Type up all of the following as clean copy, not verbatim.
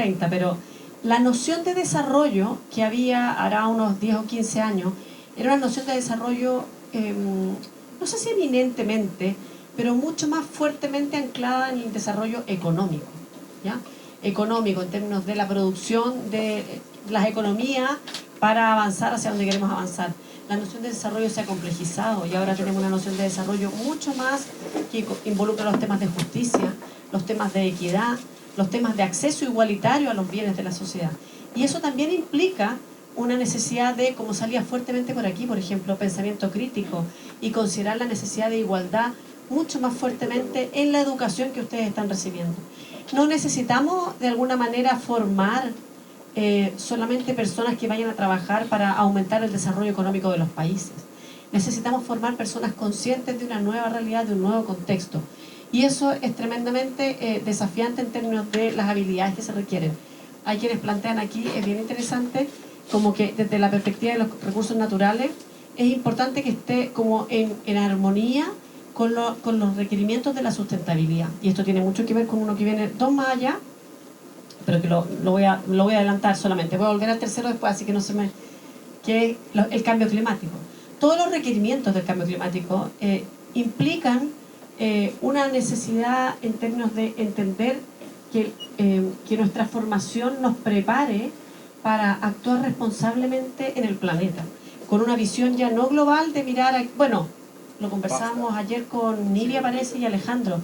30, pero la noción de desarrollo que había hará unos 10 o 15 años era una noción de desarrollo, no sé si eminentemente, pero mucho más fuertemente anclada en el desarrollo económico, ¿ya? Económico en términos de la producción de las economías para avanzar hacia donde queremos avanzar. La noción de desarrollo se ha complejizado y ahora tenemos una noción de desarrollo mucho más que involucra los temas de justicia, los temas de equidad, los temas de acceso igualitario a los bienes de la sociedad. Y eso también implica una necesidad de, como salía fuertemente por aquí, por ejemplo, pensamiento crítico y considerar la necesidad de igualdad mucho más fuertemente en la educación que ustedes están recibiendo. No necesitamos de alguna manera formar solamente personas que vayan a trabajar para aumentar el desarrollo económico de los países. Necesitamos formar personas conscientes de una nueva realidad, de un nuevo contexto. Y eso es tremendamente desafiante en términos de las habilidades que se requieren. Hay quienes plantean aquí, es bien interesante, como que desde la perspectiva de los recursos naturales, es importante que esté como en armonía con los requerimientos de la sustentabilidad. Y esto tiene mucho que ver con uno que viene dos más allá, pero que lo voy a adelantar solamente. Voy a volver al tercero después, así que no se me... que es el cambio climático. Todos los requerimientos del cambio climático implican una necesidad en términos de entender que nuestra formación nos prepare para actuar responsablemente en el planeta, con una visión ya no global de mirar, bueno, lo conversamos ayer con Nidia parece y Alejandro,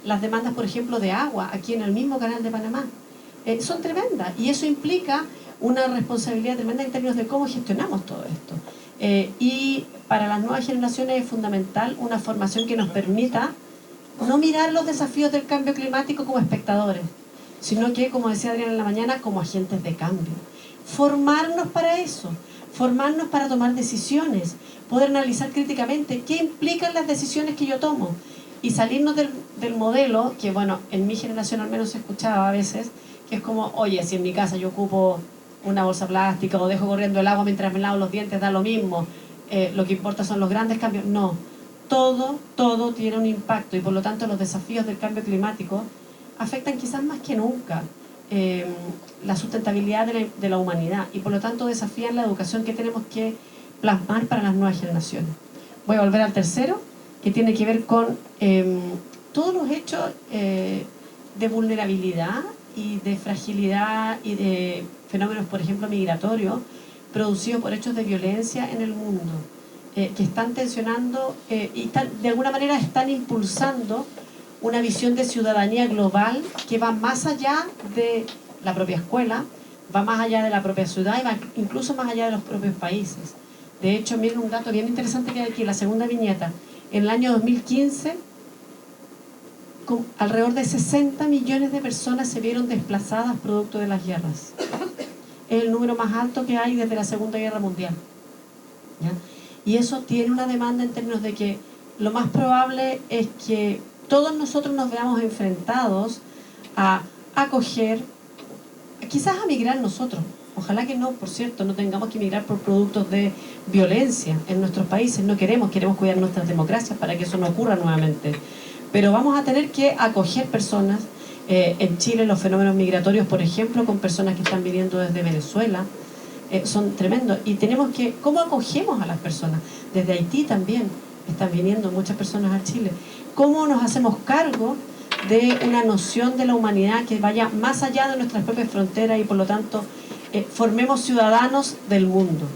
las demandas por ejemplo de agua aquí en el mismo canal de Panamá son tremendas y eso implica una responsabilidad tremenda en términos de cómo gestionamos todo esto. Y para las nuevas generaciones es fundamental una formación que nos permita no mirar los desafíos del cambio climático como espectadores, sino que, como decía Adriana en la mañana, como agentes de cambio. Formarnos para eso, formarnos para tomar decisiones, poder analizar críticamente qué implican las decisiones que yo tomo y salirnos del modelo que, bueno, en mi generación al menos se escuchaba a veces, que es como, oye, si en mi casa yo ocupo una bolsa plástica o dejo corriendo el agua mientras me lavo los dientes, da lo mismo, lo que importa son los grandes cambios. No, todo tiene un impacto y por lo tanto los desafíos del cambio climático afectan quizás más que nunca la sustentabilidad de la humanidad y por lo tanto desafían la educación que tenemos que plasmar para las nuevas generaciones. Voy a volver al tercero, que tiene que ver con todos los hechos de vulnerabilidad y de fragilidad y de fenómenos, por ejemplo, migratorios, producidos por hechos de violencia en el mundo, que están tensionando y de alguna manera están impulsando una visión de ciudadanía global que va más allá de la propia escuela, va más allá de la propia ciudad y va incluso más allá de los propios países. De hecho, miren un dato bien interesante que hay aquí, la segunda viñeta. En el año 2015, alrededor de 60 millones de personas se vieron desplazadas producto de las guerras. Es el número más alto que hay desde la Segunda Guerra Mundial, ¿ya? Y eso tiene una demanda en términos de que lo más probable es que todos nosotros nos veamos enfrentados a acoger, quizás a migrar nosotros. Ojalá que no, por cierto, no tengamos que migrar por productos de violencia en nuestros países. No queremos cuidar nuestras democracias para que eso no ocurra nuevamente. Pero vamos a tener que acoger personas. En Chile los fenómenos migratorios, por ejemplo, con personas que están viniendo desde Venezuela, son tremendos. Y tenemos que, ¿cómo acogemos a las personas? Desde Haití también están viniendo muchas personas a Chile. ¿Cómo nos hacemos cargo de una noción de la humanidad que vaya más allá de nuestras propias fronteras y por lo tanto formemos ciudadanos del mundo?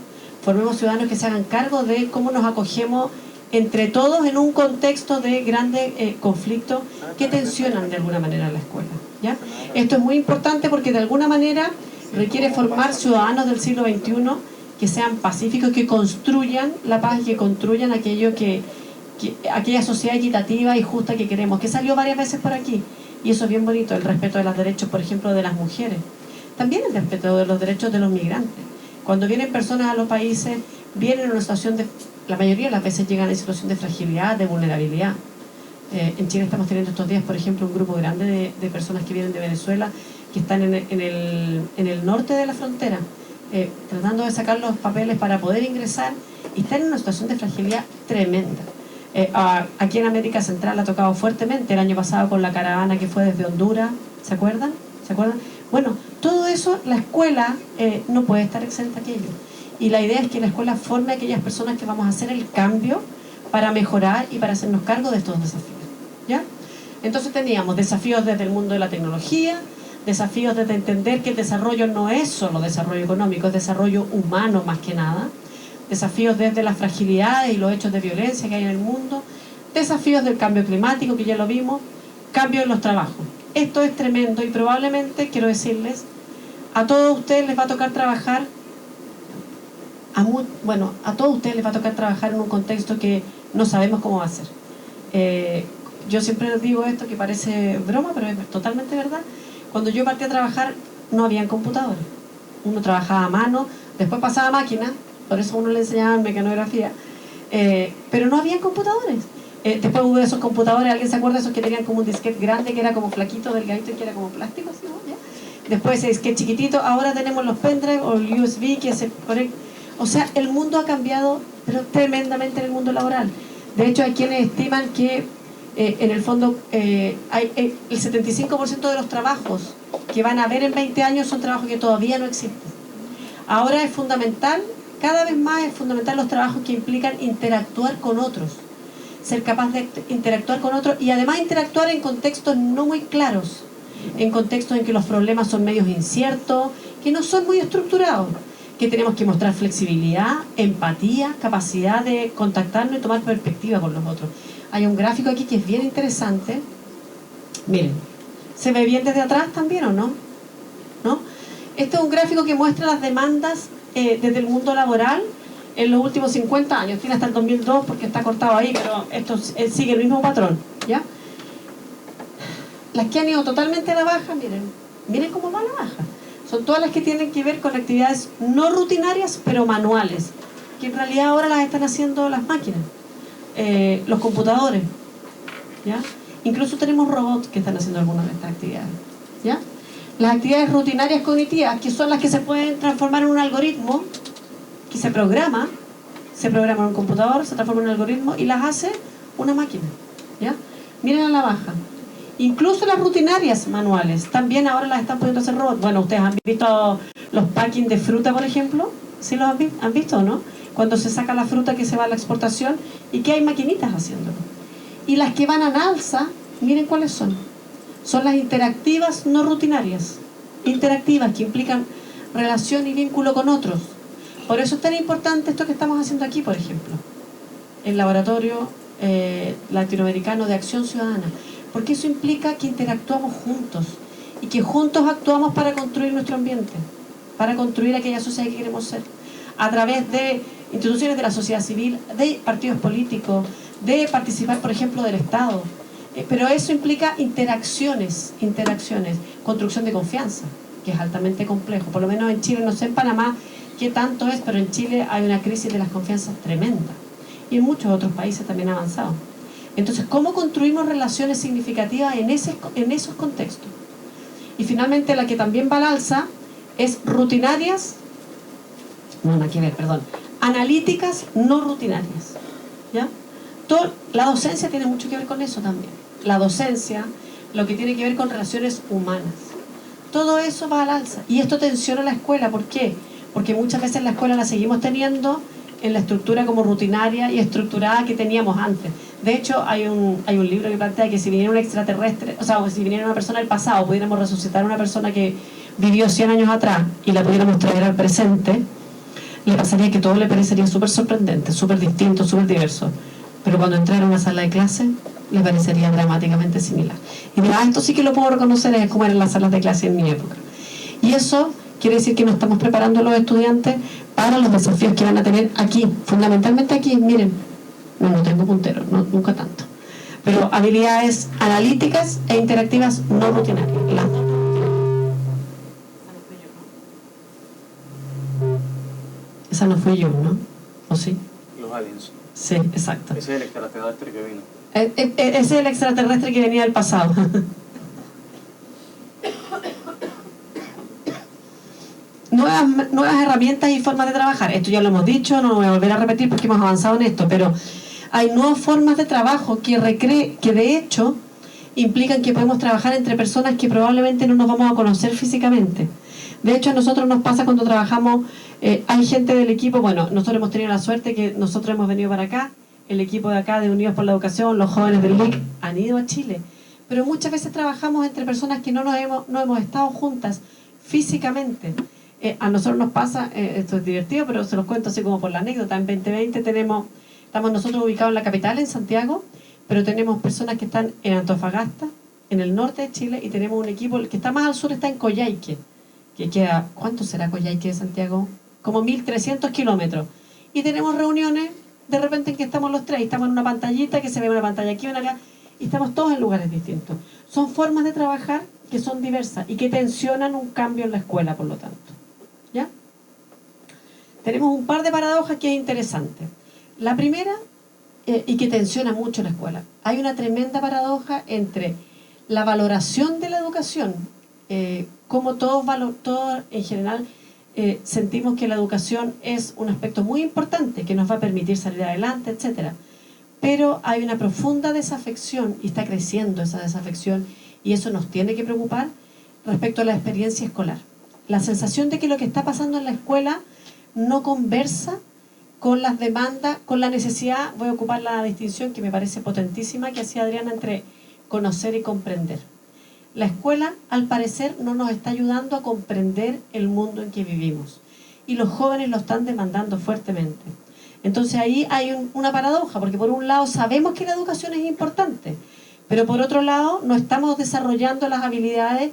Formemos ciudadanos que se hagan cargo de cómo nos acogemos entre todos en un contexto de grandes conflictos que tensionan de alguna manera la escuela, ¿ya? Esto es muy importante porque de alguna manera requiere formar ciudadanos del siglo XXI que sean pacíficos, que construyan la paz y que construyan aquella sociedad equitativa y justa que queremos, que salió varias veces por aquí. Y eso es bien bonito, el respeto de los derechos, por ejemplo, de las mujeres. También el respeto de los derechos de los migrantes. Cuando vienen personas a los países, vienen en una situación de... La mayoría de las veces llegan en situación de fragilidad, de vulnerabilidad. En Chile estamos teniendo estos días, por ejemplo, un grupo grande de personas que vienen de Venezuela, que están en el norte de la frontera, tratando de sacar los papeles para poder ingresar, y están en una situación de fragilidad tremenda. Aquí en América Central ha tocado fuertemente el año pasado con la caravana que fue desde Honduras, ¿se acuerdan? ¿Se acuerdan? Bueno, todo eso, la escuela no puede estar exenta de aquello. Y la idea es que la escuela forme a aquellas personas que vamos a hacer el cambio para mejorar y para hacernos cargo de estos desafíos. ¿Ya? Entonces teníamos desafíos desde el mundo de la tecnología, desafíos desde entender que el desarrollo no es solo desarrollo económico, es desarrollo humano más que nada, desafíos desde las fragilidades y los hechos de violencia que hay en el mundo, desafíos del cambio climático, que ya lo vimos, cambio en los trabajos. Esto es tremendo y probablemente, quiero decirles, a todos ustedes les va a tocar trabajar, a todos ustedes les va a tocar trabajar en un contexto que no sabemos cómo va a ser. Yo siempre les digo esto que parece broma, pero es totalmente verdad. Cuando yo partí a trabajar no habían computadores. Uno trabajaba a mano, después pasaba a máquina, por eso a uno le enseñaban mecanografía, pero no habían computadores. Después hubo esos computadores, ¿alguien se acuerda de esos que tenían como un disquete grande, que era como flaquito, delgadito y que era como plástico? ¿Sí, no? ¿Ya? Después ese disquete chiquitito, ahora tenemos los pendrive o el USB que se conecta. O sea, el mundo ha cambiado, pero tremendamente en el mundo laboral. De hecho, hay quienes estiman que en el fondo el 75% de los trabajos que van a haber en 20 años son trabajos que todavía no existen. Ahora es fundamental, cada vez más es fundamental los trabajos que implican interactuar con otros, ser capaz de interactuar con otros y además interactuar en contextos no muy claros, en contextos en que los problemas son medios inciertos, que no son muy estructurados, que tenemos que mostrar flexibilidad, empatía, capacidad de contactarnos y tomar perspectiva con los otros. Hay un gráfico aquí que es bien interesante. Miren, ¿se ve bien desde atrás también o no? ¿No? Este es un gráfico que muestra las demandas desde el mundo laboral en los últimos 50 años. Tiene hasta el 2002 porque está cortado ahí, pero esto sigue el mismo patrón, ¿ya? Las que han ido totalmente a la baja, miren cómo va a la baja. Son todas las que tienen que ver con actividades no rutinarias, pero manuales, que en realidad ahora las están haciendo las máquinas, los computadores, ¿ya? Incluso tenemos robots que están haciendo algunas de estas actividades, ¿ya? Las actividades rutinarias cognitivas, que son las que se pueden transformar en un algoritmo que se programa en un computador, se transforma en un algoritmo y las hace una máquina, ¿ya? Miren a la baja. Incluso las rutinarias manuales, también ahora las están pudiendo hacer robots. Bueno, ustedes han visto los packing de fruta, por ejemplo. ¿Sí los han visto o no? Cuando se saca la fruta que se va a la exportación y que hay maquinitas haciéndolo. Y las que van a alza, miren cuáles son. Son las interactivas no rutinarias. Interactivas que implican relación y vínculo con otros. Por eso es tan importante esto que estamos haciendo aquí, por ejemplo. El laboratorio latinoamericano de acción ciudadana. Porque eso implica que interactuamos juntos y que juntos actuamos para construir nuestro ambiente, para construir aquella sociedad que queremos ser, a través de instituciones de la sociedad civil, de partidos políticos, de participar, por ejemplo, del Estado. Pero eso implica interacciones, construcción de confianza, que es altamente complejo. Por lo menos en Chile, no sé en Panamá qué tanto es, pero en Chile hay una crisis de las confianzas tremenda. Y en muchos otros países también ha avanzado. Entonces, ¿cómo construimos relaciones significativas en esos contextos? Y finalmente, la que también va al alza es analíticas no rutinarias, ¿ya? La docencia tiene mucho que ver con eso también. La docencia, lo que tiene que ver con relaciones humanas. Todo eso va al alza. Y esto tensiona la escuela. ¿Por qué? Porque muchas veces la escuela la seguimos teniendo en la estructura como rutinaria y estructurada que teníamos antes. De hecho, hay un libro que plantea que si viniera un extraterrestre, o sea, si viniera una persona del pasado, pudiéramos resucitar a una persona que vivió 100 años atrás y la pudiéramos traer al presente, le pasaría que todo le parecería súper sorprendente, súper distinto, súper diverso. Pero cuando entrara a una sala de clase, le parecería dramáticamente similar. Y mira, esto sí que lo puedo reconocer, es como eran las salas de clase en mi época. Y eso quiere decir que nos estamos preparando a los estudiantes para los desafíos que van a tener aquí, fundamentalmente aquí, miren, no tengo punteros, nunca tanto, pero habilidades analíticas e interactivas no rutinarias. Esa no fui yo, ¿no? ¿O sí? Los aliens. Sí, exacto. Ese es el extraterrestre que vino. Ese es el extraterrestre que venía del pasado. Nuevas herramientas y formas de trabajar. Esto ya lo hemos dicho, no lo voy a volver a repetir porque hemos avanzado en esto, pero hay nuevas formas de trabajo que de hecho implican que podemos trabajar entre personas que probablemente no nos vamos a conocer físicamente. De hecho, a nosotros nos pasa cuando trabajamos, hay gente del equipo, bueno, nosotros hemos tenido la suerte que nosotros hemos venido para acá, el equipo de acá de Unidos por la Educación, los jóvenes del LIC han ido a Chile, pero muchas veces trabajamos entre personas que no hemos estado juntas físicamente. A nosotros nos pasa, esto es divertido, pero se los cuento así como por la anécdota, en 2020 estamos nosotros ubicados en la capital, en Santiago, pero tenemos personas que están en Antofagasta, en el norte de Chile, y tenemos un equipo, el que está más al sur está en Coyhaique, que queda, ¿cuánto será Coyhaique de Santiago? Como 1.300 kilómetros. Y tenemos reuniones, de repente en que estamos los tres, y estamos en una pantallita, que se ve una pantalla aquí, una acá, y estamos todos en lugares distintos. Son formas de trabajar que son diversas y que tensionan un cambio en la escuela, por lo tanto. ¿Ya? Tenemos un par de paradojas que es interesante. La primera, y que tensiona mucho la escuela, hay una tremenda paradoja entre la valoración de la educación, como todos en general sentimos que la educación es un aspecto muy importante que nos va a permitir salir adelante, etcétera. Pero hay una profunda desafección, y está creciendo esa desafección, y eso nos tiene que preocupar respecto a la experiencia escolar. La sensación de que lo que está pasando en la escuela no conversa con las demandas, con la necesidad, voy a ocupar la distinción que me parece potentísima que hacía Adriana entre conocer y comprender. La escuela, al parecer, no nos está ayudando a comprender el mundo en que vivimos, y los jóvenes lo están demandando fuertemente. Entonces ahí hay una paradoja, porque por un lado sabemos que la educación es importante, pero por otro lado no estamos desarrollando las habilidades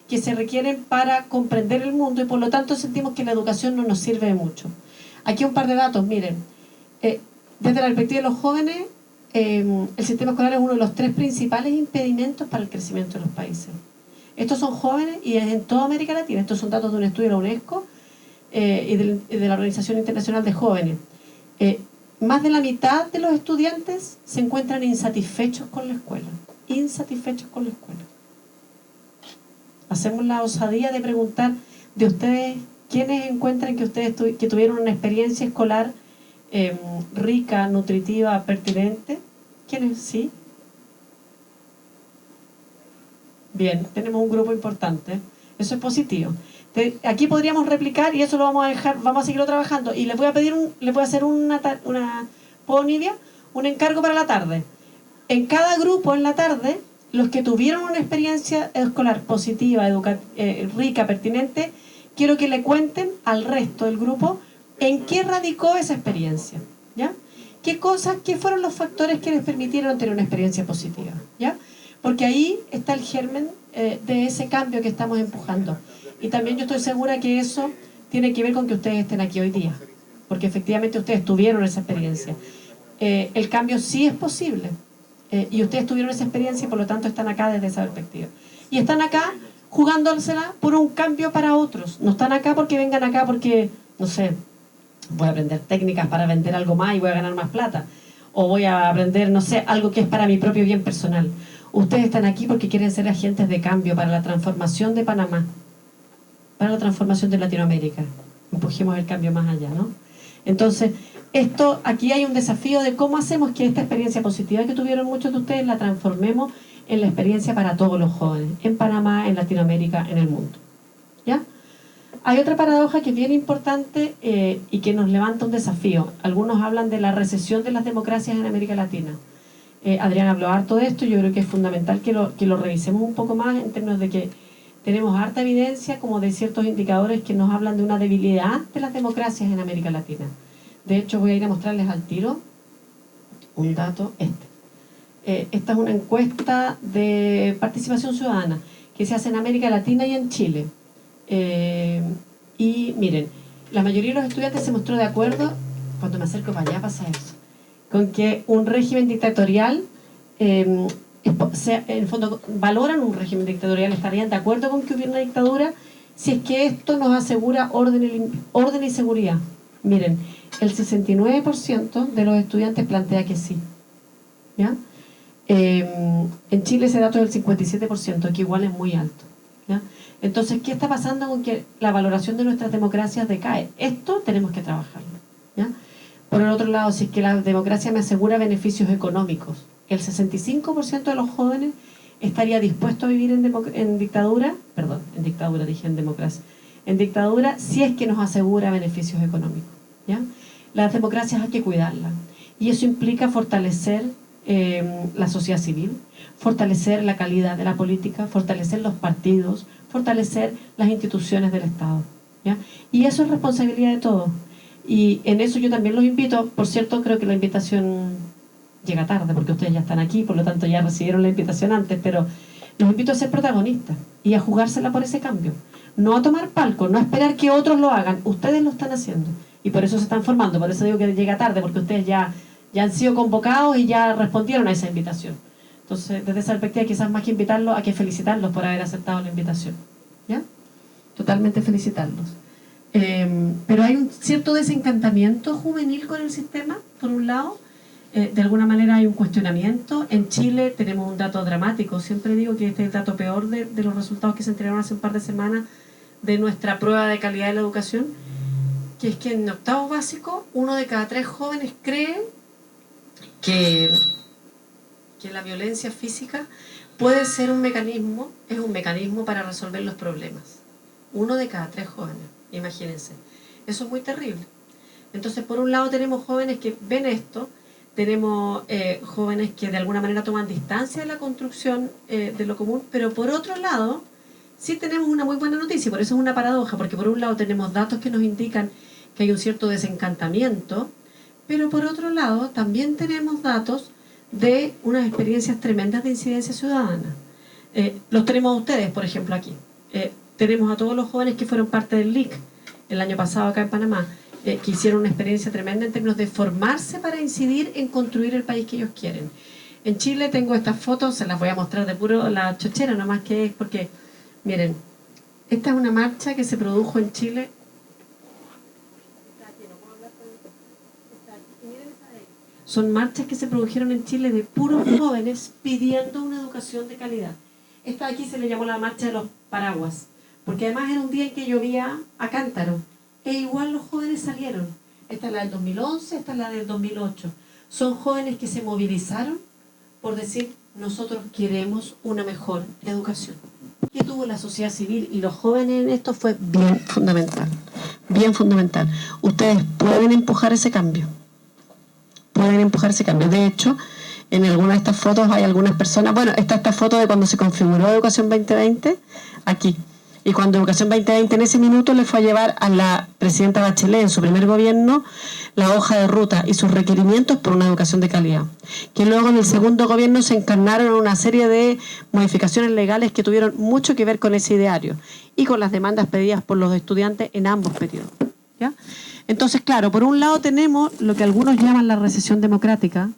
que se requieren para comprender el mundo, y por lo tanto sentimos que la educación no nos sirve de mucho. Aquí un par de datos, miren. Desde la perspectiva de los jóvenes, el sistema escolar es uno de los 3 principales impedimentos para el crecimiento de los países. Estos son jóvenes y es en toda América Latina. Estos son datos de un estudio de la UNESCO y de la Organización Internacional de Jóvenes. Más de la mitad de los estudiantes se encuentran insatisfechos con la escuela. Insatisfechos con la escuela. Hacemos la osadía de preguntar de ustedes, ¿quiénes encuentran que ustedes que tuvieron una experiencia escolar rica, nutritiva, pertinente? ¿Quiénes? ¿Sí? Bien, tenemos un grupo importante. Eso es positivo. Aquí podríamos replicar, y eso lo vamos a dejar, vamos a seguirlo trabajando, y les voy a pedir, les voy a hacer ¿puedo, Nidia? Un encargo para la tarde. En cada grupo en la tarde, los que tuvieron una experiencia escolar positiva, rica, pertinente, quiero que le cuenten al resto del grupo en qué radicó esa experiencia, ¿ya? ¿Qué fueron los factores que les permitieron tener una experiencia positiva, ¿ya? Porque ahí está el germen de ese cambio que estamos empujando. Y también yo estoy segura que eso tiene que ver con que ustedes estén aquí hoy día, porque efectivamente ustedes tuvieron esa experiencia. El cambio sí es posible, y ustedes tuvieron esa experiencia y por lo tanto están acá desde esa perspectiva. Y están acá jugándosela por un cambio para otros. No están acá porque vengan acá porque, no sé, voy a aprender técnicas para vender algo más y voy a ganar más plata. O voy a aprender, no sé, algo que es para mi propio bien personal. Ustedes están aquí porque quieren ser agentes de cambio para la transformación de Panamá, para la transformación de Latinoamérica. Empujemos el cambio más allá, ¿no? Entonces, aquí hay un desafío de cómo hacemos que esta experiencia positiva que tuvieron muchos de ustedes la transformemos en la experiencia para todos los jóvenes, en Panamá, en Latinoamérica, en el mundo. ¿Ya? Hay otra paradoja que es bien importante y que nos levanta un desafío. Algunos hablan de la recesión de las democracias en América Latina. Adrián habló harto de esto, yo creo que es fundamental que lo revisemos un poco más en términos de que tenemos harta evidencia como de ciertos indicadores que nos hablan de una debilidad de las democracias en América Latina. De hecho, voy a ir a mostrarles al tiro un dato esta es una encuesta de participación ciudadana que se hace en América Latina y en Chile. Y miren, la mayoría de los estudiantes se mostró de acuerdo, cuando me acerco para allá pasa eso, con que un régimen dictatorial, en el fondo valoran un régimen dictatorial, estarían de acuerdo con que hubiera una dictadura si es que esto nos asegura orden y seguridad. Miren, el 69% de los estudiantes plantea que sí, ¿ya? En Chile ese dato es el 57%, que igual es muy alto, ¿ya? Entonces, ¿qué está pasando con que la valoración de nuestras democracias decae? Esto tenemos que trabajarlo, ¿ya? Por el otro lado, si es que la democracia me asegura beneficios económicos, el 65% de los jóvenes estaría dispuesto a vivir en dictadura, perdón, en dictadura dije en democracia, en dictadura si es que nos asegura beneficios económicos, ¿ya? Las democracias hay que cuidarlas y eso implica fortalecer la sociedad civil, fortalecer la calidad de la política, fortalecer los partidos, fortalecer las instituciones del Estado, ¿ya? Y eso es responsabilidad de todos. Y en eso yo también los invito. Por cierto, creo que la invitación llega tarde porque ustedes ya están aquí, por lo tanto ya recibieron la invitación antes, pero los invito a ser protagonistas y a jugársela por ese cambio. No a tomar palco, no a esperar que otros lo hagan, ustedes lo están haciendo y por eso se están formando. Por eso digo que llega tarde, porque ustedes ya han sido convocados y ya respondieron a esa invitación. Entonces, desde esa perspectiva, quizás más que invitarlos, hay que felicitarlos por haber aceptado la invitación, ¿ya? Totalmente felicitarlos. Pero hay un cierto desencantamiento juvenil con el sistema, por un lado. De alguna manera hay un cuestionamiento. En Chile tenemos un dato dramático. Siempre digo que este es el dato peor de los resultados que se entregaron hace un par de semanas de nuestra prueba de calidad de la educación, que es que en octavo básico 1 de cada 3 jóvenes cree que la violencia física puede ser un mecanismo, es un mecanismo para resolver los problemas. 1 de cada 3 jóvenes, imagínense. Eso es muy terrible. Entonces, por un lado tenemos jóvenes que ven esto, tenemos jóvenes que de alguna manera toman distancia de la construcción de lo común, pero por otro lado, sí tenemos una muy buena noticia, por eso es una paradoja, porque por un lado tenemos datos que nos indican que hay un cierto desencantamiento, pero por otro lado también tenemos datos de unas experiencias tremendas de incidencia ciudadana. Los tenemos a ustedes, por ejemplo, aquí. Tenemos a todos los jóvenes que fueron parte del LIC el año pasado acá en Panamá, que hicieron una experiencia tremenda en términos de formarse para incidir en construir el país que ellos quieren. En Chile tengo estas fotos, se las voy a mostrar de puro la chochera, nomás que es porque, miren, esta es una marcha que se produjo en Chile. Son marchas que se produjeron en Chile de puros jóvenes pidiendo una educación de calidad. Esta de aquí se le llamó la marcha de los paraguas, porque además era un día en que llovía a cántaro, e igual los jóvenes salieron. Esta es la del 2011, esta es la del 2008. Son jóvenes que se movilizaron por decir, nosotros queremos una mejor educación. Que tuvo la sociedad civil y los jóvenes en esto fue bien fundamental, bien fundamental. Ustedes pueden empujar ese cambio. Pueden empujar ese cambio. De hecho, en alguna de estas fotos hay algunas personas, bueno, está esta foto de cuando se configuró Educación 2020, aquí. Y cuando Educación 2020 en ese minuto le fue a llevar a la presidenta Bachelet en su primer gobierno la hoja de ruta y sus requerimientos por una educación de calidad. Que luego en el segundo gobierno se encarnaron en una serie de modificaciones legales que tuvieron mucho que ver con ese ideario y con las demandas pedidas por los estudiantes en ambos periodos, ¿ya? Entonces, claro, por un lado tenemos lo que algunos llaman la recesión democrática,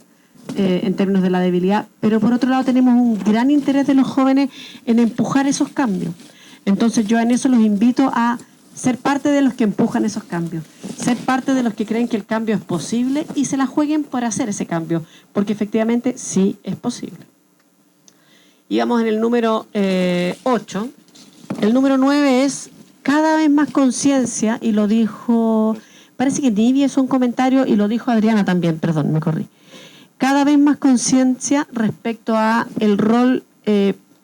en términos de la debilidad, pero por otro lado tenemos un gran interés de los jóvenes en empujar esos cambios. Entonces yo en eso los invito a ser parte de los que empujan esos cambios, ser parte de los que creen que el cambio es posible y se la jueguen por hacer ese cambio, porque efectivamente sí es posible. Íbamos en el número 8. El número 9 es cada vez más conciencia, y lo dijo, parece que Nivia es un comentario, y lo dijo Adriana también, perdón, me corrí. Cada vez más conciencia respecto a el rol,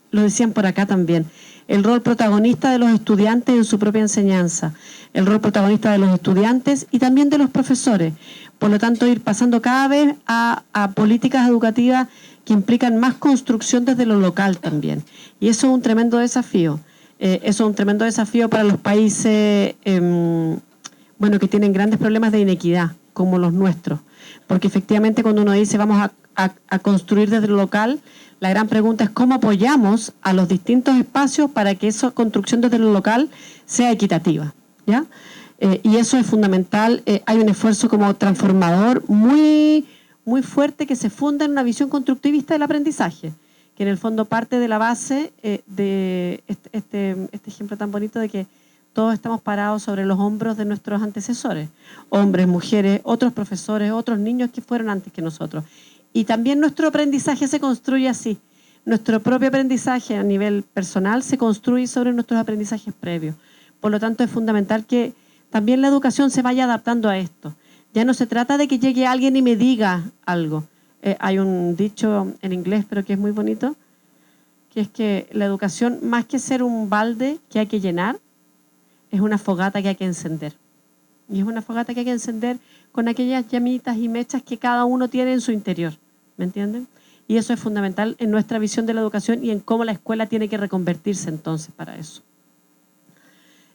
lo decían por acá también, el rol protagonista de los estudiantes en su propia enseñanza, el rol protagonista de los estudiantes y también de los profesores. Por lo tanto, ir pasando cada vez a políticas educativas que implican más construcción desde lo local también. Y eso es un tremendo desafío. Eso es un tremendo desafío para los países bueno, que tienen grandes problemas de inequidad, como los nuestros. Porque efectivamente cuando uno dice vamos a construir desde lo local, la gran pregunta es cómo apoyamos a los distintos espacios para que esa construcción desde lo local sea equitativa, ¿ya? Y eso es fundamental. Hay un esfuerzo como transformador muy, muy fuerte que se funda en una visión constructivista del aprendizaje, que en el fondo parte de la base de este ejemplo tan bonito de que todos estamos parados sobre los hombros de nuestros antecesores, hombres, mujeres, otros profesores, otros niños que fueron antes que nosotros. Y también nuestro aprendizaje se construye así. Nuestro propio aprendizaje a nivel personal se construye sobre nuestros aprendizajes previos. Por lo tanto, es fundamental que también la educación se vaya adaptando a esto. Ya no se trata de que llegue alguien y me diga algo. Hay un dicho en inglés, pero que es muy bonito. que es que la educación, más que ser un balde que hay que llenar, es una fogata que hay que encender. Y es una fogata que hay que encender con aquellas llamitas y mechas que cada uno tiene en su interior. ¿Me entienden? Y eso es fundamental en nuestra visión de la educación y en cómo la escuela tiene que reconvertirse entonces para eso.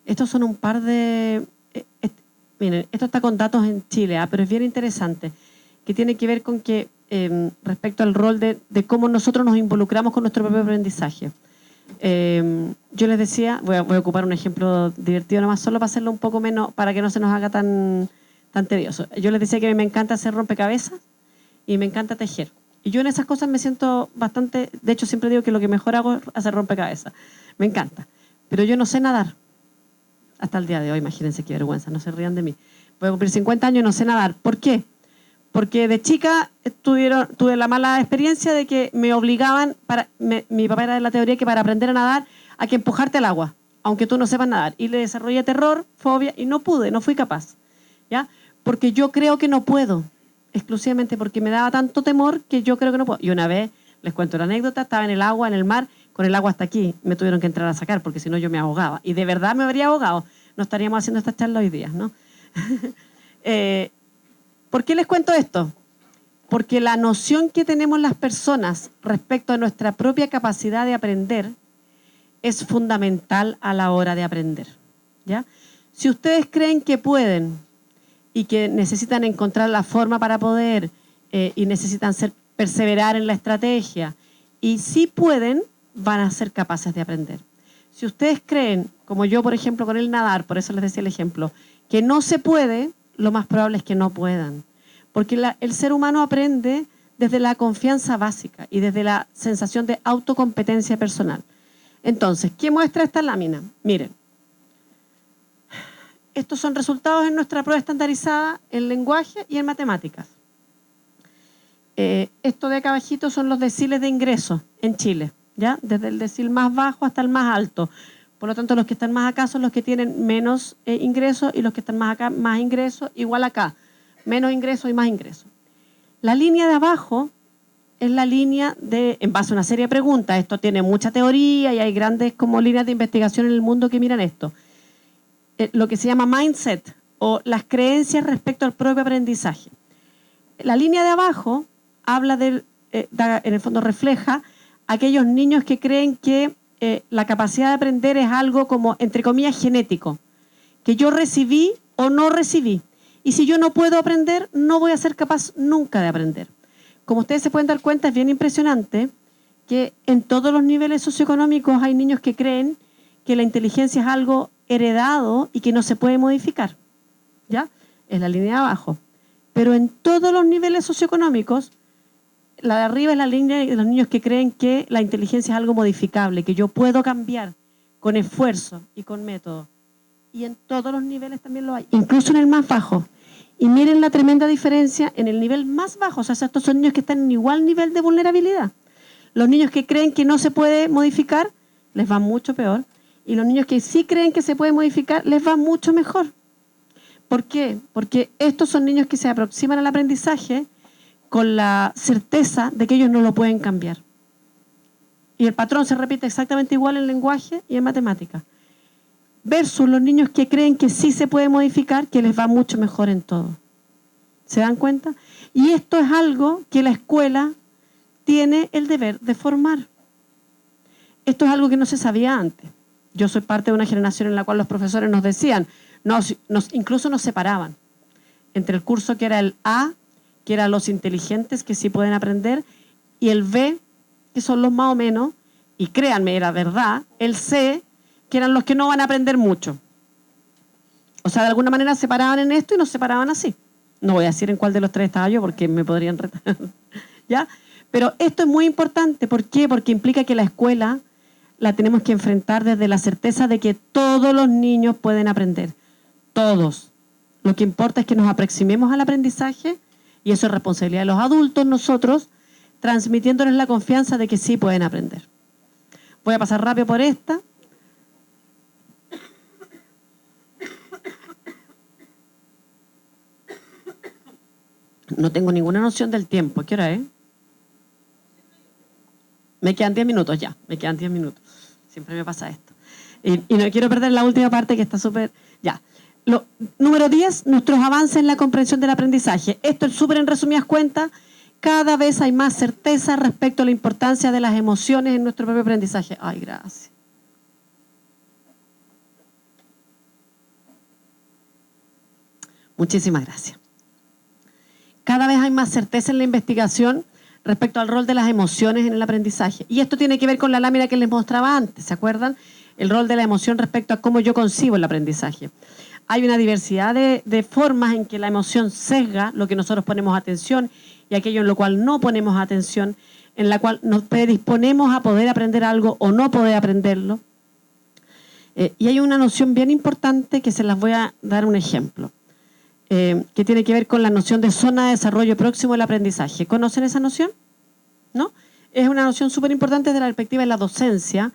Estos son un par de... miren, esto está con datos en Chile, pero es bien interesante, que tiene que ver con que respecto al rol de cómo nosotros nos involucramos con nuestro propio aprendizaje. Yo les decía, voy a ocupar un ejemplo divertido nomás, solo para hacerlo un poco menos, para que no se nos haga tan tedioso. Yo les decía que a mí me encanta hacer rompecabezas y me encanta tejer. Y yo en esas cosas me siento bastante, de hecho siempre digo que lo que mejor hago es hacer rompecabezas. Me encanta. Pero yo no sé nadar. Hasta el día de hoy, imagínense qué vergüenza, no se rían de mí. Voy a cumplir 50 años y no sé nadar. ¿Por qué? Porque de chica tuve la mala experiencia de que me obligaban, mi papá era de la teoría que para aprender a nadar hay que empujarte al agua, aunque tú no sepas nadar. Y le desarrollé terror, fobia, y no pude, no fui capaz. ¿Ya? Porque yo creo que no puedo, exclusivamente porque me daba tanto temor que yo creo que no puedo. Y una vez, les cuento la anécdota, estaba en el agua, en el mar, con el agua hasta aquí, me tuvieron que entrar a sacar porque si no yo me ahogaba. Y de verdad me habría ahogado. No estaríamos haciendo esta charla hoy día, ¿no? ¿Por qué les cuento esto? Porque la noción que tenemos las personas respecto a nuestra propia capacidad de aprender es fundamental a la hora de aprender, ¿ya? Si ustedes creen que pueden y que necesitan encontrar la forma para poder y necesitan perseverar en la estrategia y sí pueden, van a ser capaces de aprender. Si ustedes creen, como yo por ejemplo con el nadar, por eso les decía el ejemplo, que no se puede, lo más probable es que no puedan. Porque el ser humano aprende desde la confianza básica y desde la sensación de autocompetencia personal. Entonces, ¿qué muestra esta lámina? Miren, estos son resultados en nuestra prueba estandarizada en lenguaje y en matemáticas. Esto de acá abajito son los deciles de ingreso en Chile, ¿ya? Desde el decil más bajo hasta el más alto. Por lo tanto, los que están más acá son los que tienen menos ingresos y los que están más acá, más ingresos, igual acá. Menos ingresos y más ingresos. La línea de abajo es la línea en base a una serie de preguntas. Esto tiene mucha teoría y hay grandes como líneas de investigación en el mundo que miran esto. Lo que se llama mindset o las creencias respecto al propio aprendizaje. La línea de abajo habla en el fondo refleja aquellos niños que creen que la capacidad de aprender es algo como, entre comillas, genético, que yo recibí o no recibí. Y si yo no puedo aprender, no voy a ser capaz nunca de aprender. Como ustedes se pueden dar cuenta, es bien impresionante que en todos los niveles socioeconómicos hay niños que creen que la inteligencia es algo heredado y que no se puede modificar. ¿Ya? Es la línea de abajo. Pero en todos los niveles socioeconómicos, la de arriba es la línea de los niños que creen que la inteligencia es algo modificable, que yo puedo cambiar con esfuerzo y con método. Y en todos los niveles también lo hay, incluso en el más bajo. Y miren la tremenda diferencia en el nivel más bajo. O sea, estos son niños que están en igual nivel de vulnerabilidad. Los niños que creen que no se puede modificar, les va mucho peor. Y los niños que sí creen que se puede modificar, les va mucho mejor. ¿Por qué? Porque estos son niños que se aproximan al aprendizaje con la certeza de que ellos no lo pueden cambiar. Y el patrón se repite exactamente igual en lenguaje y en matemáticas. Versus los niños que creen que sí se puede modificar, que les va mucho mejor en todo. ¿Se dan cuenta? Y esto es algo que la escuela tiene el deber de formar. Esto es algo que no se sabía antes. Yo soy parte de una generación en la cual los profesores nos decían, incluso nos separaban entre el curso que era el A, que eran los inteligentes que sí pueden aprender, y el B, que son los más o menos, y créanme, era verdad, el C, que eran los que no van a aprender mucho. O sea, de alguna manera separaban en esto y nos separaban así. No voy a decir en cuál de los tres estaba yo porque me podrían retar. ¿Ya? Pero esto es muy importante. ¿Por qué? Porque implica que la escuela la tenemos que enfrentar desde la certeza de que todos los niños pueden aprender. Todos. Lo que importa es que nos aproximemos al aprendizaje y eso es responsabilidad de los adultos, nosotros, transmitiéndoles la confianza de que sí pueden aprender. Voy a pasar rápido por esta. No tengo ninguna noción del tiempo. ¿Qué hora es? Me quedan 10 minutos ya, me quedan 10 minutos. Siempre me pasa esto. Y no quiero perder la última parte que está súper... Ya. Número 10, nuestros avances en la comprensión del aprendizaje. Esto es súper en resumidas cuentas. Cada vez hay más certeza respecto a la importancia de las emociones en nuestro propio aprendizaje. Ay, gracias. Muchísimas gracias. Cada vez hay más certeza en la investigación respecto al rol de las emociones en el aprendizaje. Y esto tiene que ver con la lámina que les mostraba antes, ¿se acuerdan? El rol de la emoción respecto a cómo yo concibo el aprendizaje. Hay una diversidad de formas en que la emoción sesga lo que nosotros ponemos atención y aquello en lo cual no ponemos atención, en la cual nos predisponemos a poder aprender algo o no poder aprenderlo. Y hay una noción bien importante que se las voy a dar un ejemplo. Que tiene que ver con la noción de zona de desarrollo próximo del aprendizaje. ¿Conocen esa noción? ¿No? Es una noción súper importante desde la perspectiva de la docencia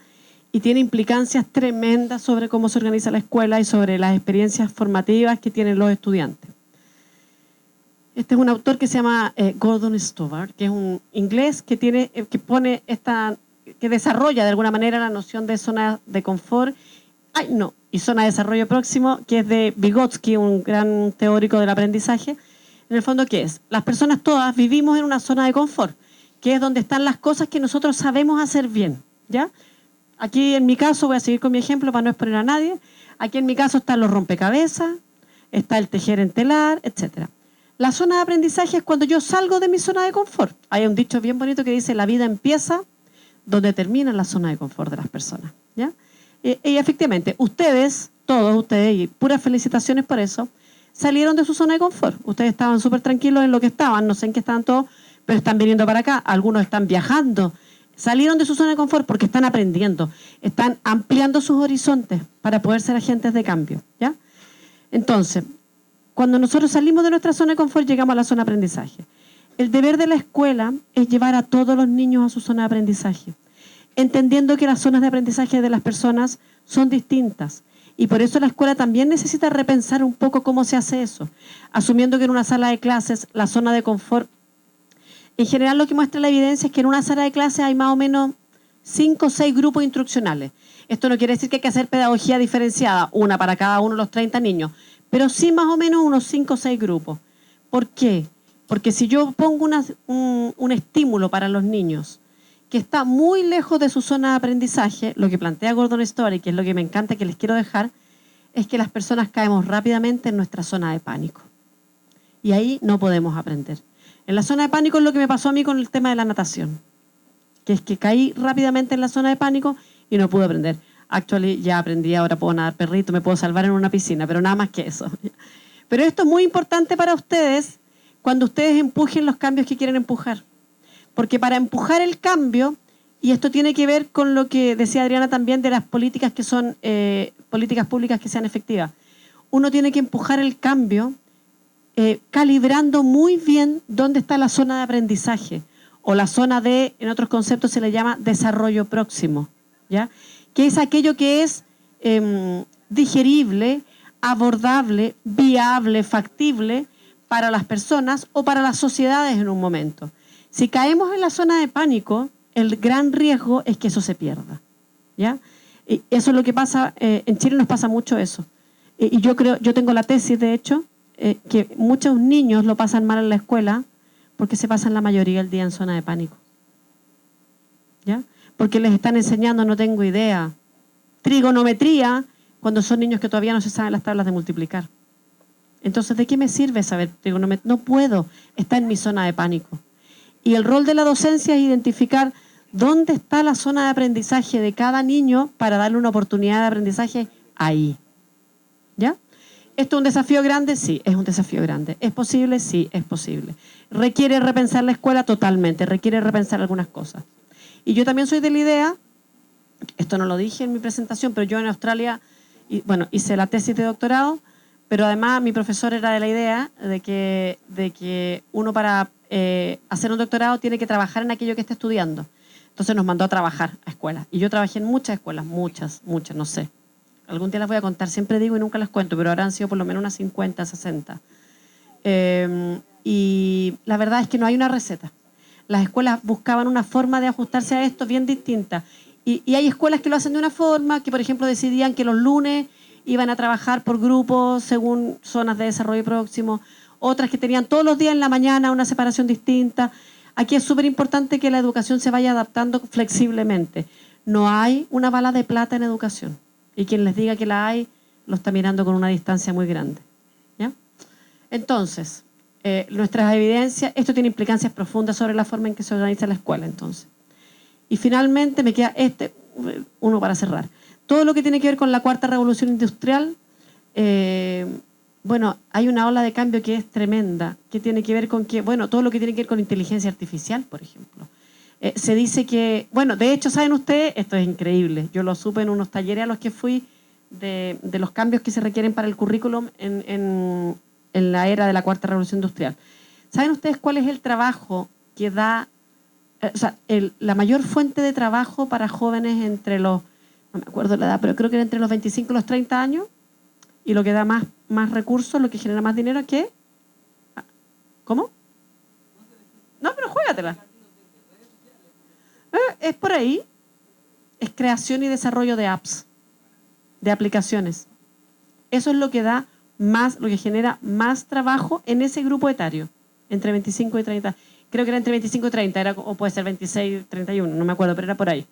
y tiene implicancias tremendas sobre cómo se organiza la escuela y sobre las experiencias formativas que tienen los estudiantes. Este es un autor que se llama Gordon Stobart, que es un inglés que desarrolla de alguna manera la noción de zona de confort. Y zona de desarrollo próximo, que es de Vygotsky, un gran teórico del aprendizaje. En el fondo, ¿qué es? Las personas todas vivimos en una zona de confort, que es donde están las cosas que nosotros sabemos hacer bien, ¿ya? Aquí en mi caso, voy a seguir con mi ejemplo para no exponer a nadie, aquí en mi caso están los rompecabezas, está el tejer en telar, etc. La zona de aprendizaje es cuando yo salgo de mi zona de confort. Hay un dicho bien bonito que dice, la vida empieza donde termina la zona de confort de las personas, ¿ya? Y efectivamente, todos ustedes, y puras felicitaciones por eso, salieron de su zona de confort. Ustedes estaban súper tranquilos en lo que estaban, no sé en qué estaban todos, pero están viniendo para acá, algunos están viajando. Salieron de su zona de confort porque están aprendiendo, están ampliando sus horizontes para poder ser agentes de cambio, ¿ya? Entonces, cuando nosotros salimos de nuestra zona de confort, llegamos a la zona de aprendizaje. El deber de la escuela es llevar a todos los niños a su zona de aprendizaje, entendiendo que las zonas de aprendizaje de las personas son distintas. Y por eso la escuela también necesita repensar un poco cómo se hace eso, asumiendo que en una sala de clases la zona de confort, en general lo que muestra la evidencia es que en una sala de clases hay más o menos 5 o 6 grupos instruccionales. Esto no quiere decir que hay que hacer pedagogía diferenciada, una para cada uno de los 30 niños, pero sí más o menos unos 5 o 6 grupos. ¿Por qué? Porque si yo pongo un estímulo para los niños que está muy lejos de su zona de aprendizaje, lo que plantea Gordon Stobart, y que es lo que me encanta, que les quiero dejar, es que las personas caemos rápidamente en nuestra zona de pánico. Y ahí no podemos aprender. En la zona de pánico es lo que me pasó a mí con el tema de la natación, que es que caí rápidamente en la zona de pánico y no pude aprender. Actualmente ya aprendí, ahora puedo nadar perrito, me puedo salvar en una piscina, pero nada más que eso. Pero esto es muy importante para ustedes cuando ustedes empujen los cambios que quieren empujar. Porque para empujar el cambio, y esto tiene que ver con lo que decía Adriana también de las políticas que son políticas públicas que sean efectivas, uno tiene que empujar el cambio calibrando muy bien dónde está la zona de aprendizaje o la zona de, en otros conceptos se le llama desarrollo próximo, ¿ya? Que es aquello que es digerible, abordable, viable, factible para las personas o para las sociedades en un momento. Si caemos en la zona de pánico, el gran riesgo es que eso se pierda, ¿ya? Y eso es lo que pasa, en Chile nos pasa mucho eso. Y yo tengo la tesis, de hecho, que muchos niños lo pasan mal en la escuela porque se pasan la mayoría del día en zona de pánico, ¿ya? Porque les están enseñando, no tengo idea, trigonometría, cuando son niños que todavía no se saben las tablas de multiplicar. Entonces, ¿de qué me sirve saber trigonometría? No puedo, está en mi zona de pánico. Y el rol de la docencia es identificar dónde está la zona de aprendizaje de cada niño para darle una oportunidad de aprendizaje ahí, ¿ya? ¿Esto es un desafío grande? Sí, es un desafío grande. ¿Es posible? Sí, es posible. ¿Requiere repensar la escuela? Totalmente. Requiere repensar algunas cosas. Y yo también soy de la idea, esto no lo dije en mi presentación, pero yo en Australia, hice la tesis de doctorado, pero además mi profesor era de la idea de que uno para hacer un doctorado tiene que trabajar en aquello que está estudiando. Entonces nos mandó a trabajar a escuelas. Y yo trabajé en muchas escuelas, muchas, no sé. Algún día las voy a contar, siempre digo y nunca las cuento, pero ahora han sido por lo menos unas 50, 60. Y la verdad es que no hay una receta. las escuelas buscaban una forma de ajustarse a esto bien distinta. Y hay escuelas que lo hacen de una forma, que por ejemplo decidían que los lunes iban a trabajar por grupos según zonas de desarrollo próximo, otras que tenían todos los días en la mañana una separación distinta. Aquí es súper importante que la educación se vaya adaptando flexiblemente. No hay una bala de plata en educación. Y quien les diga que la hay, lo está mirando con una distancia muy grande. ¿Ya? Entonces, nuestras evidencias, esto tiene implicancias profundas sobre la forma en que se organiza la escuela, entonces. Y finalmente me queda uno para cerrar. Todo lo que tiene que ver con la cuarta revolución industrial, bueno, hay una ola de cambio que es tremenda, que tiene que ver con todo lo que tiene que ver con inteligencia artificial, por ejemplo. Se dice que, bueno, de hecho, ¿saben ustedes? Esto es increíble. Yo lo supe en unos talleres a los que fui de los cambios que se requieren para el currículum en la era de la cuarta revolución industrial. ¿Saben ustedes cuál es el trabajo que da, la mayor fuente de trabajo para jóvenes entre los, no me acuerdo la edad, pero creo que era entre los 25 y los 30 años, y lo que da más recursos, lo que genera más dinero, ¿qué? ¿Cómo? No, pero juégatela. Es por ahí. Es creación y desarrollo de apps, de aplicaciones. Eso es lo que da más, lo que genera más trabajo en ese grupo etario, entre 25 y 30. Creo que era entre 25 y 30, o puede ser 26 y 31, no me acuerdo, pero era por ahí.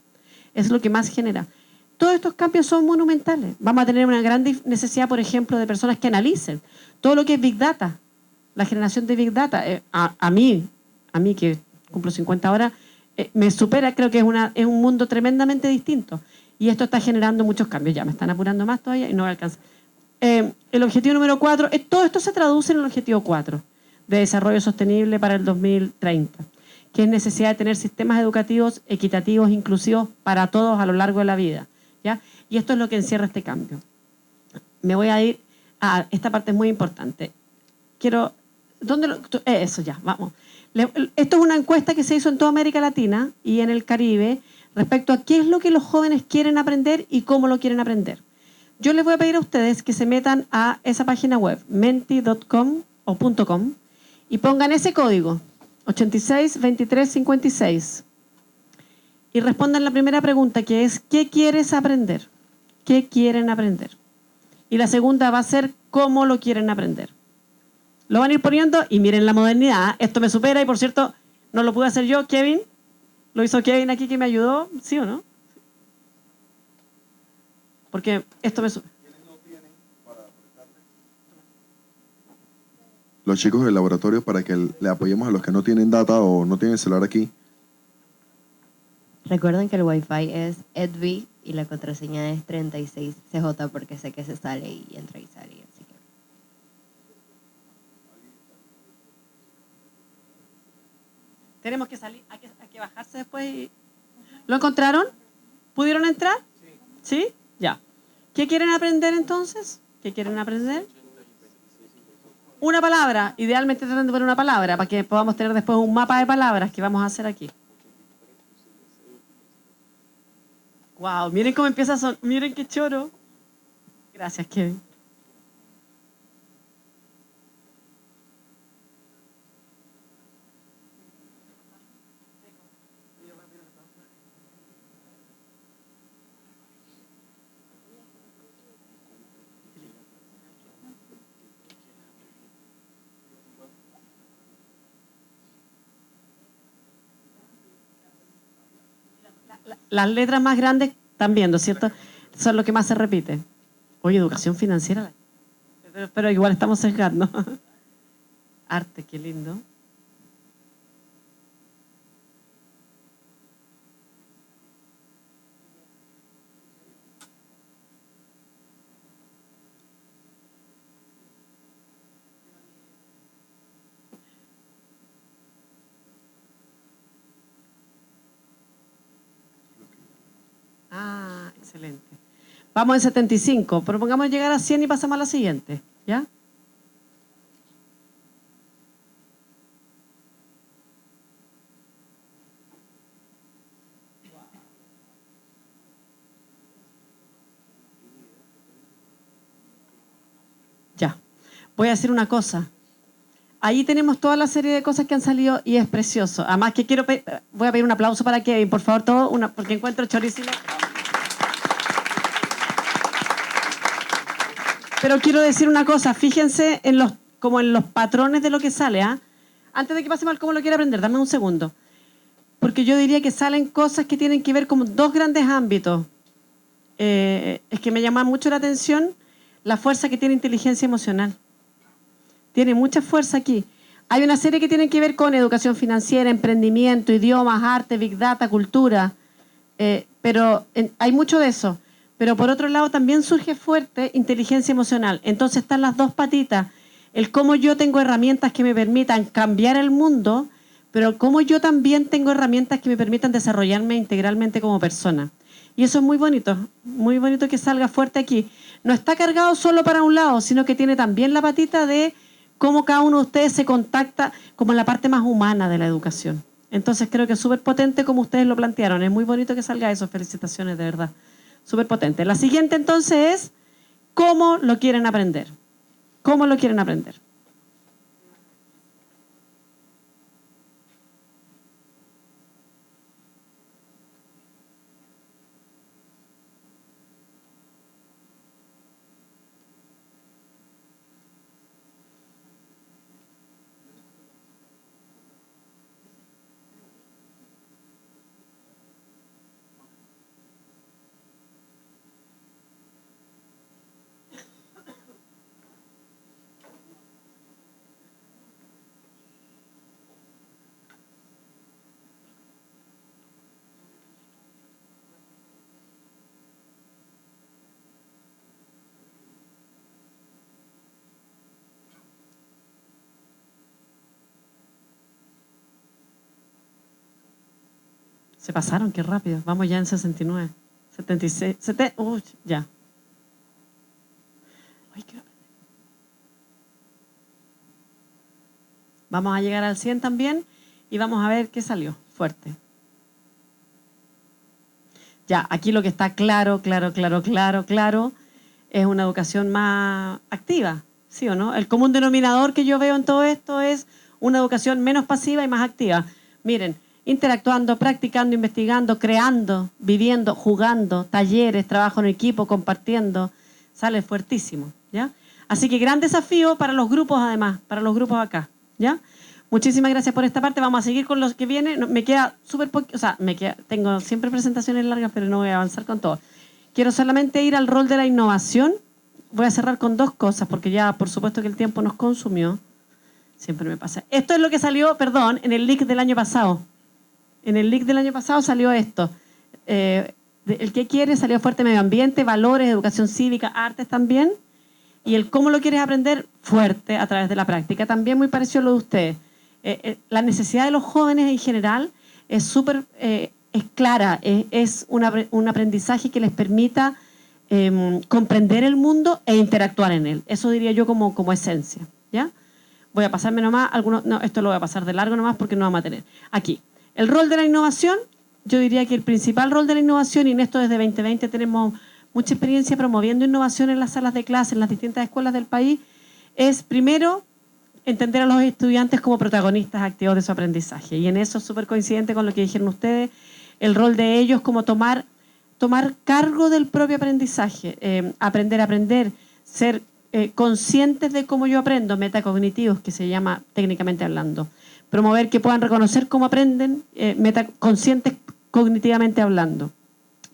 Es lo que más genera. Todos estos cambios son monumentales. Vamos a tener una gran necesidad, por ejemplo, de personas que analicen todo lo que es Big Data, la generación de Big Data. A mí que cumplo 50 ahora, me supera, creo que es un mundo tremendamente distinto. Y esto está generando muchos cambios. Ya me están apurando más todavía y no me alcanza. El objetivo número 4, todo esto se traduce en el objetivo 4 de desarrollo sostenible para el 2030, que es necesidad de tener sistemas educativos equitativos, inclusivos para todos a lo largo de la vida. ¿Ya? Y esto es lo que encierra este cambio. Me voy a ir a esta parte, es muy importante. Eso ya, vamos. Esto es una encuesta que se hizo en toda América Latina y en el Caribe respecto a qué es lo que los jóvenes quieren aprender y cómo lo quieren aprender. Yo les voy a pedir a ustedes que se metan a esa página web, menti.com o .com, y pongan ese código, 862356, y respondan la primera pregunta, que es, ¿qué quieres aprender? ¿Qué quieren aprender? Y la segunda va a ser, ¿cómo lo quieren aprender? Lo van a ir poniendo y miren la modernidad. Esto me supera y, por cierto, no lo pude hacer yo, Kevin. Lo hizo Kevin aquí, que me ayudó, ¿sí o no? Porque esto me supera. Los chicos del laboratorio, para que le apoyemos a los que no tienen data o no tienen celular aquí. Recuerden que el Wi-Fi es EDVI y la contraseña es 36CJ, porque sé que se sale y entra y sale. Así que. Tenemos que salir, hay que bajarse después. ¿Lo encontraron? ¿Pudieron entrar? ¿Sí? Ya. ¿Qué quieren aprender entonces? ¿Qué quieren aprender? Una palabra. Idealmente traten de poner una palabra para que podamos tener después un mapa de palabras que vamos a hacer aquí. Wow, miren cómo empieza miren qué choro. Gracias, Kevin. Las letras más grandes están viendo, ¿cierto? Son lo que más se repite. Oye, educación financiera. Pero igual estamos sesgando. Arte, qué lindo. Ah, excelente. Vamos en 75. Propongamos llegar a 100 y pasamos a la siguiente. ¿Ya? Ya. Voy a decir una cosa. ahí tenemos toda la serie de cosas que han salido y es precioso. Además que voy a pedir un aplauso para Kevin, por favor, todo, porque encuentro chorísimo. Pero quiero decir una cosa, fíjense como en los patrones de lo que sale, ¿ah? Antes de que pasemos al cómo lo quiere aprender, dame un segundo. Porque yo diría que salen cosas que tienen que ver con dos grandes ámbitos. Es que me llama mucho la atención la fuerza que tiene inteligencia emocional. Tiene mucha fuerza aquí. Hay una serie que tiene que ver con educación financiera, emprendimiento, idiomas, arte, big data, cultura. Pero hay mucho de eso. Pero por otro lado también surge fuerte inteligencia emocional. Entonces están las dos patitas. El cómo yo tengo herramientas que me permitan cambiar el mundo, pero cómo yo también tengo herramientas que me permitan desarrollarme integralmente como persona. Y eso es muy bonito que salga fuerte aquí. No está cargado solo para un lado, sino que tiene también la patita de cómo cada uno de ustedes se contacta como en la parte más humana de la educación. Entonces creo que es súper potente como ustedes lo plantearon. Es muy bonito que salga eso. Felicitaciones, de verdad. Súper potente. La siguiente entonces es cómo lo quieren aprender. ¿Cómo lo quieren aprender? Se pasaron, qué rápido. Vamos ya en 69, 76, ya. Ay, vamos a llegar al 100 también y vamos a ver qué salió fuerte. Ya, aquí lo que está claro es una educación más activa, ¿sí o no? El común denominador que yo veo en todo esto es una educación menos pasiva y más activa. Miren, interactuando, practicando, investigando, creando, viviendo, jugando, talleres, trabajo en equipo, compartiendo, sale fuertísimo, ¿ya? Así que gran desafío para los grupos además, para los grupos acá, ¿ya? Muchísimas gracias por esta parte. Vamos a seguir con los que vienen. Me queda súper poco, o sea, tengo siempre presentaciones largas, pero no voy a avanzar con todo. Quiero solamente ir al rol de la innovación. Voy a cerrar con dos cosas, porque ya por supuesto que el tiempo nos consumió. Siempre me pasa. Esto es lo que salió, en el leak del año pasado. En el leak del año pasado salió esto. El que quiere salió fuerte medio ambiente, valores, educación cívica, artes también. Y el cómo lo quieres aprender fuerte a través de la práctica. También muy parecido a lo de ustedes. La necesidad de los jóvenes en general es súper es clara. Es un aprendizaje que les permita comprender el mundo e interactuar en él. Eso diría yo como esencia. ¿Ya? Voy a pasarme nomás. Esto lo voy a pasar de largo nomás porque no vamos a tener. Aquí. El rol de la innovación, yo diría que el principal rol de la innovación, y en esto desde 2020 tenemos mucha experiencia promoviendo innovación en las salas de clase, en las distintas escuelas del país, es primero entender a los estudiantes como protagonistas activos de su aprendizaje. Y en eso es súper coincidente con lo que dijeron ustedes, el rol de ellos como tomar cargo del propio aprendizaje, aprender a aprender, ser conscientes de cómo yo aprendo, metacognitivos, que se llama técnicamente hablando. Promover que puedan reconocer cómo aprenden, conscientes cognitivamente hablando.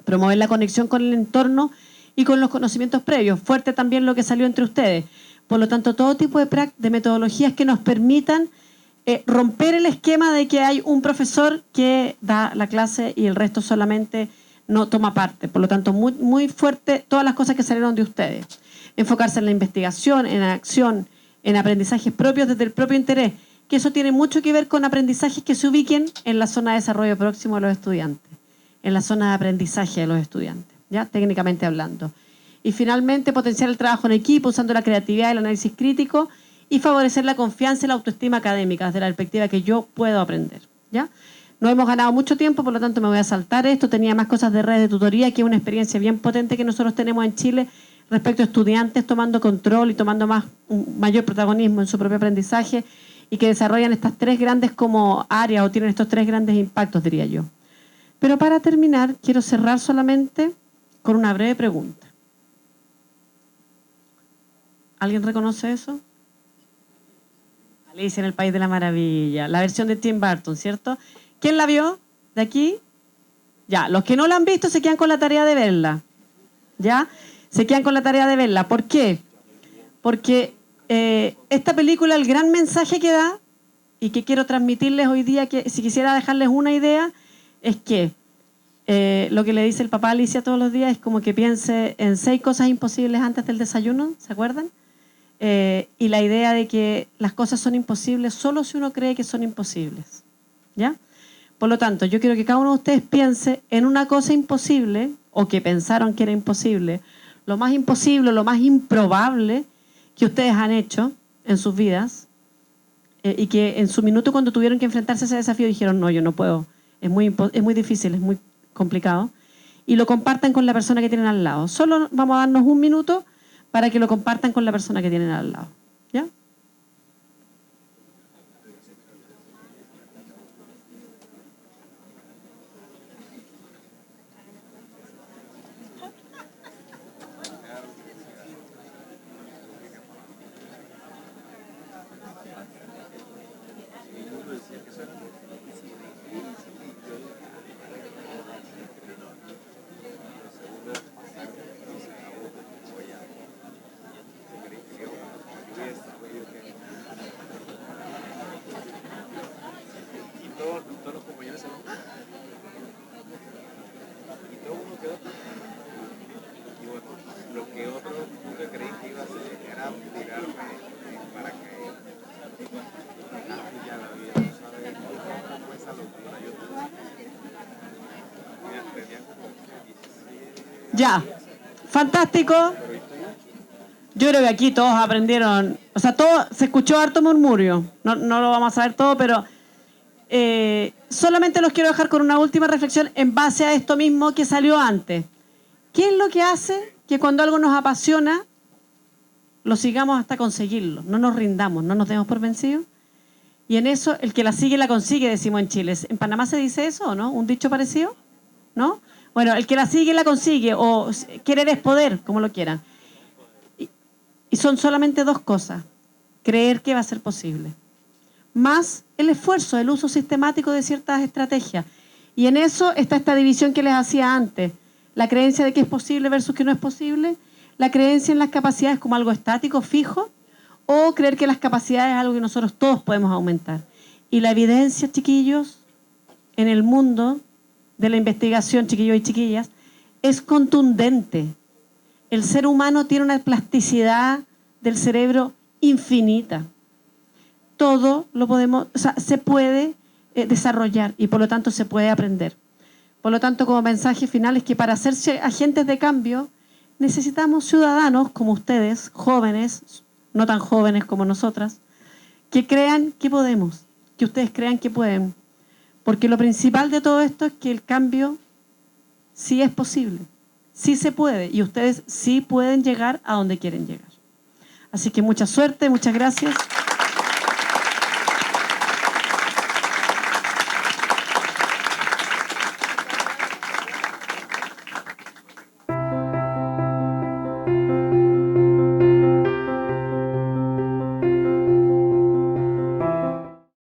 Promover la conexión con el entorno y con los conocimientos previos. Fuerte también lo que salió entre ustedes. Por lo tanto, todo tipo de metodologías que nos permitan romper el esquema de que hay un profesor que da la clase y el resto solamente no toma parte. Por lo tanto, muy, muy fuerte todas las cosas que salieron de ustedes. Enfocarse en la investigación, en la acción, en aprendizajes propios desde el propio interés, que eso tiene mucho que ver con aprendizajes que se ubiquen en la zona de desarrollo próximo de los estudiantes, en la zona de aprendizaje de los estudiantes, ¿ya? Técnicamente hablando. Y finalmente, potenciar el trabajo en equipo usando la creatividad y el análisis crítico y favorecer la confianza y la autoestima académica desde la perspectiva que yo puedo aprender, ¿ya? No hemos ganado mucho tiempo, por lo tanto me voy a saltar esto. Tenía más cosas de redes de tutoría, que es una experiencia bien potente que nosotros tenemos en Chile respecto a estudiantes tomando control y tomando un mayor protagonismo en su propio aprendizaje. y que desarrollan estas tres grandes como áreas o tienen estos tres grandes impactos, diría yo. Pero para terminar, quiero cerrar solamente con una breve pregunta. ¿Alguien reconoce eso? Alicia en el País de la Maravilla, la versión de Tim Burton, ¿cierto? ¿Quién la vio de aquí? Ya, los que no la han visto se quedan con la tarea de verla. ¿Ya? Se quedan con la tarea de verla. ¿Por qué? Porque esta película, el gran mensaje que da, y que quiero transmitirles hoy día, que si quisiera dejarles una idea, es que lo que le dice el papá a Alicia todos los días es como que piense en 6 cosas imposibles antes del desayuno, ¿se acuerdan? Y la idea de que las cosas son imposibles solo si uno cree que son imposibles. ¿Ya? Por lo tanto, yo quiero que cada uno de ustedes piense en una cosa imposible, o que pensaron que era imposible, lo más imposible, lo más improbable que ustedes han hecho en sus vidas, y que en su minuto cuando tuvieron que enfrentarse a ese desafío dijeron, no, yo no puedo, es muy difícil, es muy complicado, y lo compartan con la persona que tienen al lado. Solo vamos a darnos un minuto para que lo compartan con la persona que tienen al lado. ¿Ya? Todos los compañeros se van. Y todo uno quedó. Y bueno, lo que otro nunca creí que iba a hacer era tirarme para que ya la vida, ¿sabes? Como esa locura. Yo tenía como 17. Ya, fantástico. Yo creo que aquí todos aprendieron, o sea, todo, se escuchó harto murmurio, no lo vamos a saber todo, pero solamente los quiero dejar con una última reflexión en base a esto mismo que salió antes. ¿Qué es lo que hace que cuando algo nos apasiona, lo sigamos hasta conseguirlo? No nos rindamos, no nos demos por vencidos. Y en eso, el que la sigue, la consigue, decimos en Chile. ¿En Panamá se dice eso o no? ¿Un dicho parecido? ¿No? Bueno, el que la sigue, la consigue, o querer es poder, como lo quieran. Y son solamente 2 cosas. Creer que va a ser posible. Más el esfuerzo, el uso sistemático de ciertas estrategias. Y en eso está esta división que les hacía antes. La creencia de que es posible versus que no es posible. La creencia en las capacidades como algo estático, fijo. O creer que las capacidades es algo que nosotros todos podemos aumentar. Y la evidencia, chiquillos, en el mundo de la investigación, chiquillos y chiquillas, es contundente. El ser humano tiene una plasticidad del cerebro infinita. Todo lo podemos, o sea, se puede desarrollar y por lo tanto se puede aprender. Por lo tanto, como mensaje final es que para ser agentes de cambio necesitamos ciudadanos como ustedes, jóvenes, no tan jóvenes como nosotras, que crean que podemos, que ustedes crean que pueden. Porque lo principal de todo esto es que el cambio sí es posible, sí se puede y ustedes sí pueden llegar a donde quieren llegar. Así que mucha suerte, muchas gracias.